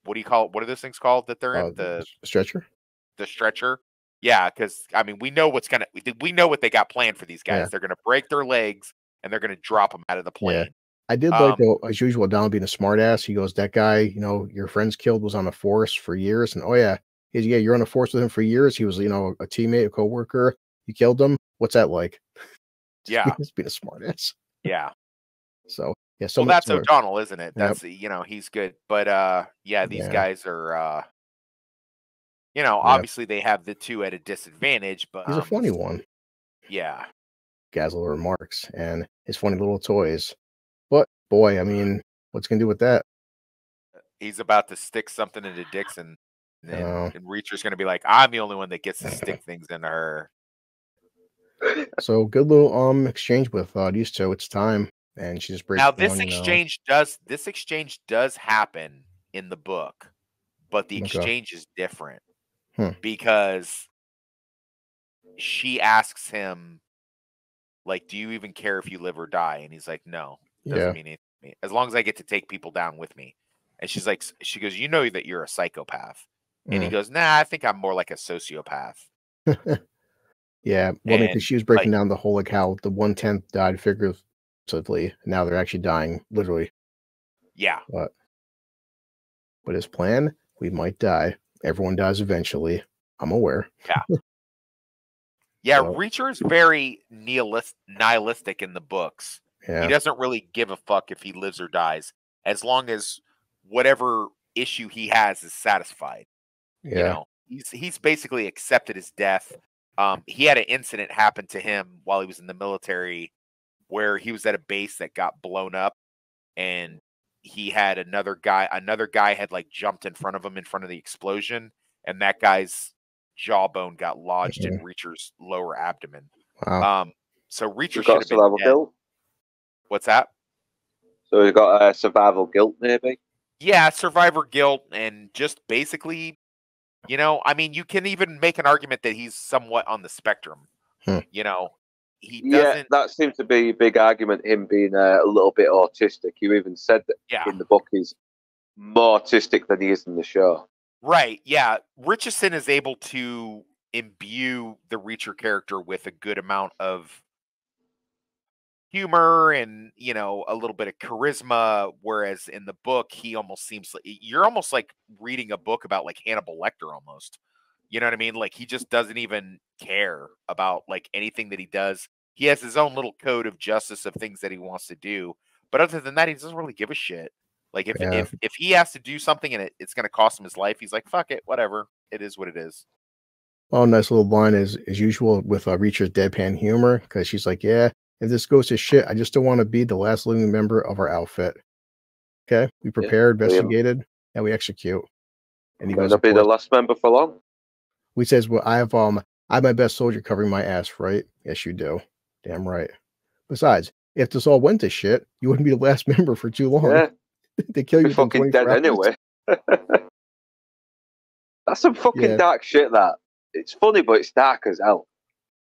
what do you call it? What are those things called that they're in? The stretcher? The stretcher. Yeah, because I mean we know what they got planned for these guys. Yeah. They're gonna break their legs and they're gonna drop them out of the plane. Yeah. I did like, though, as usual, Donald being a smartass. He goes, that guy, your friend's killed was on the force for years. And, you're on the force with him for years. He was, a teammate, a coworker. You killed him. What's that like? Yeah. He's being a smartass. Yeah. So, yeah. Well, that's O'Donnell, isn't it? That's, he's good. But, these guys are, obviously they have the 2 at a disadvantage, but he's a funny one. Yeah. Gazzle remarks and his funny little toys. But boy, I mean, what's he gonna do with that? He's about to stick something into Dixon, and Reacher's gonna be like, "I'm the only one that gets to stick things into her." So good little exchange with these two. It's time, and she just breaks now. This exchange does happen in the book, but the exchange is different because she asks him, like, do you even care if you live or die? And he's like, no, doesn't mean anything to me. As long as I get to take people down with me. And she goes, you know that you're a psychopath. And he Mm. goes, nah, I think I'm more like a sociopath. Yeah, well, I mean, 'cause And she was breaking like, down the whole, like, how the 1/10 died figuratively, now they're actually dying literally, yeah, but his plan, we might die. Everyone dies eventually. I'm aware. yeah. So, Reacher is very nihilistic in the books. He yeah, doesn't really give a fuck if he lives or dies, as long as whatever issue he has is satisfied. You yeah, know, he's basically accepted his death. He had an incident happen to him while he was in the military, where he was at a base that got blown up, and he had another guy had like jumped in front of him in front of the explosion, and that guy's jawbone got lodged in mhm, Reacher's lower abdomen. wow, So He's Reacher should got have been survival dead. guilt. What's that? So he's got survival guilt, maybe. Yeah, survivor guilt, and just basically, I mean, you can even make an argument that he's somewhat on the spectrum. hmm, You know, he Yeah, doesn't. that seems to be a big argument. Him being a little bit autistic. You even said that Yeah, in the book he's more autistic than he is in the show. right. Yeah, Richardson is able to imbue the Reacher character with a good amount of humor and a little bit of charisma, whereas in the book he almost seems like you're almost like reading a book about like Hannibal Lecter almost. You know what I mean? Like he just doesn't even care about like anything that he does. He has his own little code of justice of things that he wants to do, but other than that he doesn't really give a shit. Like if yeah. if he has to do something and it's going to cost him his life, he's like fuck it, whatever. It is what it is. Oh, nice little line as usual with, Reacher's deadpan humor, because she's like, "Yeah, if this goes to shit, I just don't wanna be the last living member of our outfit. Okay? We Yeah, prepare, Liam investigated, and we execute." And he might goes, not of be the course, last member for long. we says, "Well, I have my best soldier covering my ass, right?" "Yes, you do." "Damn right. Besides, if this all went to shit, you wouldn't be the last member for too long. Yeah, They kill be you within fucking 24 dead hours." anyway. That's some fucking Yeah, dark shit. That it's funny, but it's dark as hell.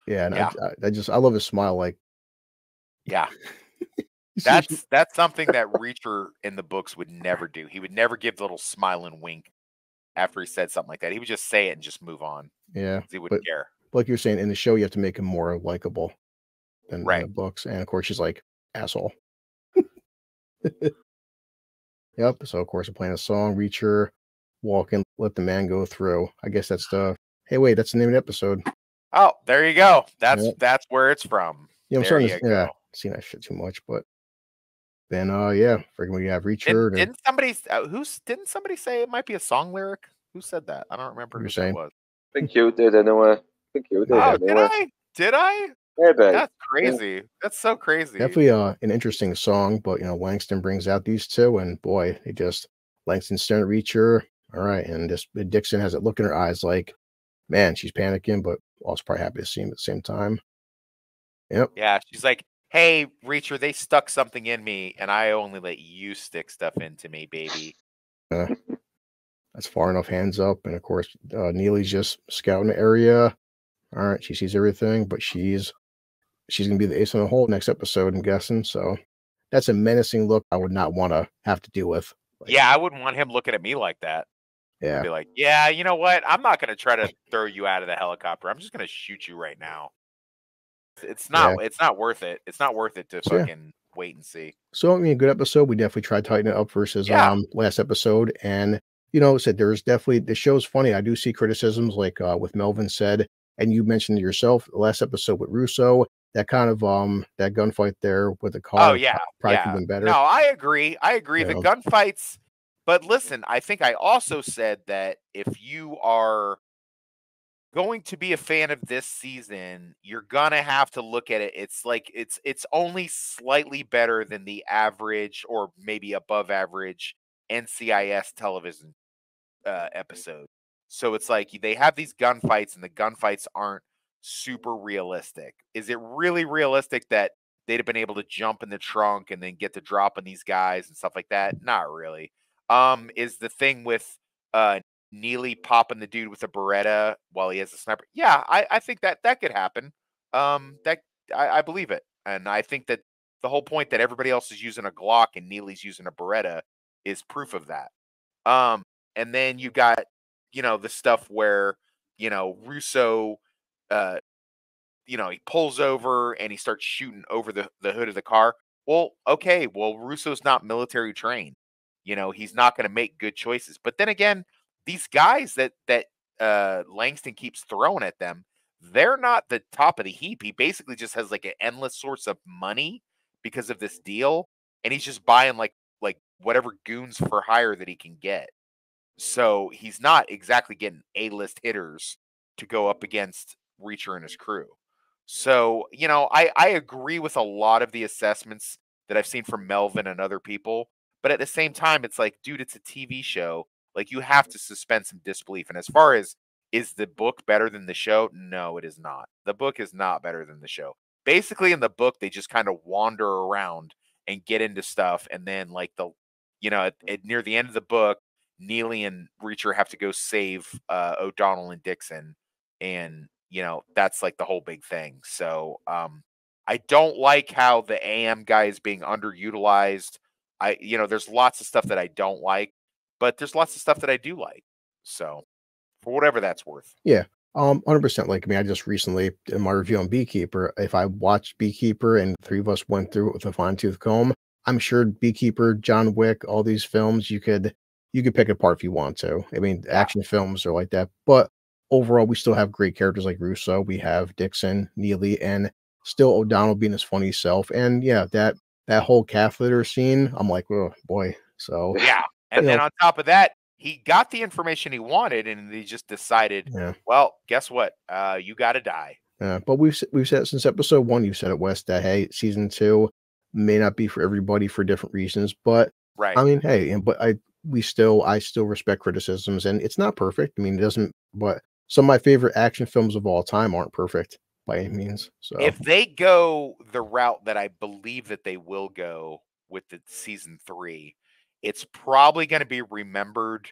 yeah, and Yeah. I love his smile, like, Yeah. she That's something that Reacher in the books would never do. He would never give the little smile and wink after he said something like that. He would just say it and just move on. yeah, He but wouldn't care. like you're saying, in the show, you have to make him more likable than in Right. the books, and of course, she's like, "Asshole." Yep, so, of course, we're playing a song, Reacher, walk in, let the man go through. I guess that's the hey, wait, that's the name of the episode. Oh, there you go. Yep. That's where it's from. Yeah, I'm There starting you to yeah, go. seen that shit too much, but then, yeah, freaking we have Didn't Reacher, and didn't somebody didn't somebody say it might be a song lyric? Who said that? I don't remember you're who that saying. was. I think you did anyway. Yeah, Oh, did I? Did I? Maybe. That's Yeah. crazy. That's so crazy. definitely, an interesting song, but, Langston brings out these 2, and boy, they just Langston staring at Reacher, alright, and just Dixon has that look in her eyes like, man, she's panicking, but also probably happy to see him at the same time. Yep. Yeah, she's like, "Hey, Reacher, they stuck something in me, and I only let you stick stuff into me, baby." Uh, that's far enough, hands up, and, of course, Neely's just scouting the area. Alright, she sees everything, but she's gonna be the ace in the hole next episode, I'm guessing, so that's a menacing look I would not wanna have to deal with. Like, Yeah, I wouldn't want him looking at me like that. I'd yeah, be like, "Yeah, you know what? I'm not gonna try to throw you out of the helicopter. I'm just gonna shoot you right now." It's yeah. not. It's not worth it. It's not worth it to So, yeah. fucking wait and see. So, I mean, good episode. We definitely tried to tighten it up versus, Yeah. last episode, and, said there's definitely the show's funny. I do see criticisms like, with Melvin said, and you mentioned it yourself, the last episode with Russo, that kind of, that gunfight there with the Oh car yeah, probably could have yeah. been better. No, I agree. I agree. You The know? gunfights. But listen, I think I also said that if you are going to be a fan of this season, you're gonna have to look at it. It's like it's only slightly better than the average or maybe above average NCIS television episode. So it's like they have these gunfights and the gunfights aren't super realistic. Is it really realistic that they'd have been able to jump in the trunk and then get to dropping these guys and stuff like that? Not really. Is the thing with uh Neely popping the dude with a Beretta while he has a sniper? Yeah, I think that could happen. That I believe it, and I think that the whole point that everybody else is using a Glock and Neely's using a Beretta is proof of that. And then you got, the stuff where, Russo, uh, he pulls over and he starts shooting over the hood of the car. Well, okay, well, Russo's not military trained. He's not going to make good choices. But then again, these guys that Langston keeps throwing at them, they're not the top of the heap. He basically just has like an endless source of money because of this deal, and he's just buying like whatever goons for hire that he can get. So he's not exactly getting A-list hitters to go up against Reacher and his crew. So, I agree with a lot of the assessments that I've seen from Melvin and other people. But at the same time, it's like, dude, it's a TV show. Like, you have to suspend some disbelief. And as far as, is the book better than the show? No, it is not. The book is not better than the show. Basically, in the book, they just kind of wander around and get into stuff. And then, like, near the end of the book, Neely and Reacher have to go save O'Donnell and Dixon. And, that's like the whole big thing. So I don't like how the AM guy is being underutilized. There's lots of stuff that I don't like, but there's lots of stuff that I do like. So for whatever that's worth. Yeah. 100%. Like, I mean, I just recently in my review on Beekeeper, if I watched Beekeeper and three of us went through it with a fine tooth comb, I'm sure Beekeeper, John Wick, all these films, you could pick it apart if you want to. I mean, action films are like that, but overall, we still have great characters like Russo. We have Dixon, Neely, and still O'Donnell being his funny self. And yeah, that whole calf litter scene, I'm like, oh boy. So yeah, and then on top of that, he got the information he wanted, and he just decided, well, guess what? You got to die. Yeah, but we've said since episode 1, you said it, Wes, that hey, season 2 may not be for everybody for different reasons, but right. I mean, hey, but I still respect criticisms, and it's not perfect. I mean, it doesn't, but some of my favorite action films of all time aren't perfect by any means. So if they go the route that I believe that they will go with the season 3, it's probably going to be remembered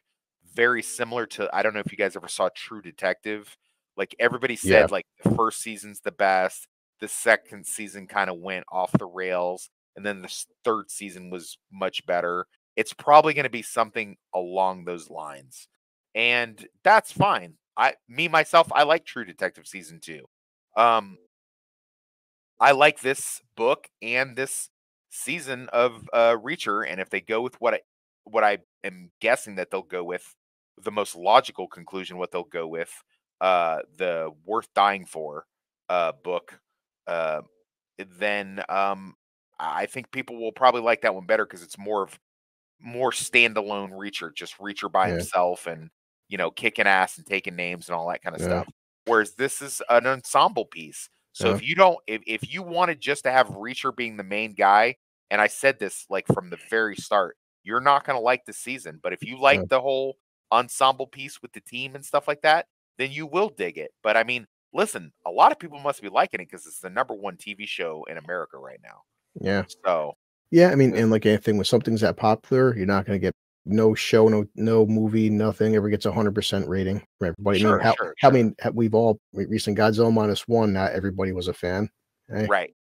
very similar to, I don't know if you guys ever saw True Detective. Like, everybody said, like, the first season's the best. The second season kind of went off the rails. And then the third season was much better. It's probably going to be something along those lines. And that's fine. Myself, I like True Detective season 2. I like this book and this season of Reacher, and if they go with what I am guessing that they'll go with, the most logical conclusion, what they'll go with, the Worth Dying For book, then I think people will probably like that one better because it's more standalone Reacher, just Reacher by himself, and kicking ass and taking names and all that kind of stuff. Whereas this is an ensemble piece. So if you wanted just to have Reacher being the main guy, and I said this like from the very start, you're not going to like the season. But if you like the whole ensemble piece with the team and stuff like that, then you will dig it. But I mean, listen, a lot of people must be liking it because it's the #1 TV show in America right now. Yeah. So yeah, I mean, and like anything, when something's that popular, you're not going to get no show, no movie, nothing ever gets 100% rating from everybody. Sure, I mean, we've all recent Godzilla -1. Not everybody was a fan. Hey. Right.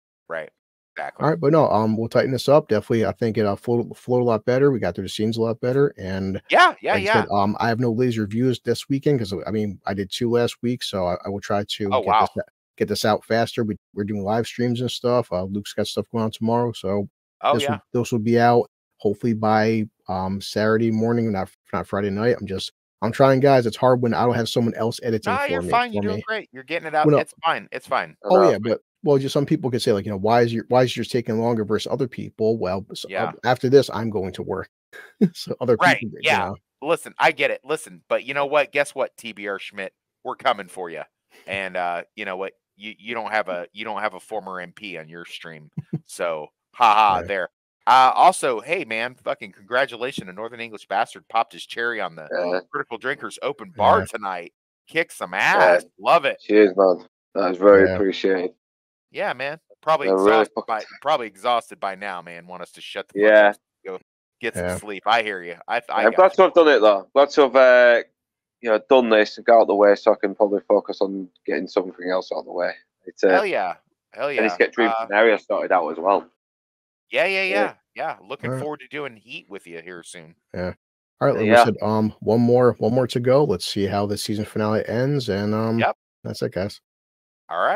Exactly. All right, but no, we'll tighten this up. Definitely, I think it flowed a lot better. We got through the scenes a lot better, and yeah. Said, I have no laser reviews this weekend because I mean I did 2 last week, so I will try to get this out faster. We're doing live streams and stuff. Luke's got stuff going on tomorrow, so this will be out hopefully by Saturday morning, not Friday night. I'm trying, guys. It's hard when I don't have someone else editing. No, you're fine. You're doing great. You're getting it out. It's fine. It's fine. Oh yeah, but just some people could say like, why is yours taking longer versus other people? Well, after this, I'm going to work. So other people, Listen, I get it. Listen, but you know what? Guess what, TBR Schmidt, we're coming for you. And you know what? You don't have a former MP on your stream, so there. Also, hey man, fucking congratulations to Northern English Bastard popped his cherry on the Critical Drinkers open bar tonight. Kick some ass. Love it. Cheers, man. That was very appreciated. Yeah, man. Probably exhausted by now, man. Want us to shut the fuck up, go get some sleep. I hear you. I'm glad to have done it though. Glad to have done this and got out of the way so I can probably focus on getting something else out of the way. Hell yeah. And let's get Dream Scenario started out as well. Yeah. Yeah, looking All right. forward to doing Heat with you here soon. Yeah. All right. Like we Yeah. said, one more to go. Let's see how the season finale ends, and Yep. that's it, guys. All right.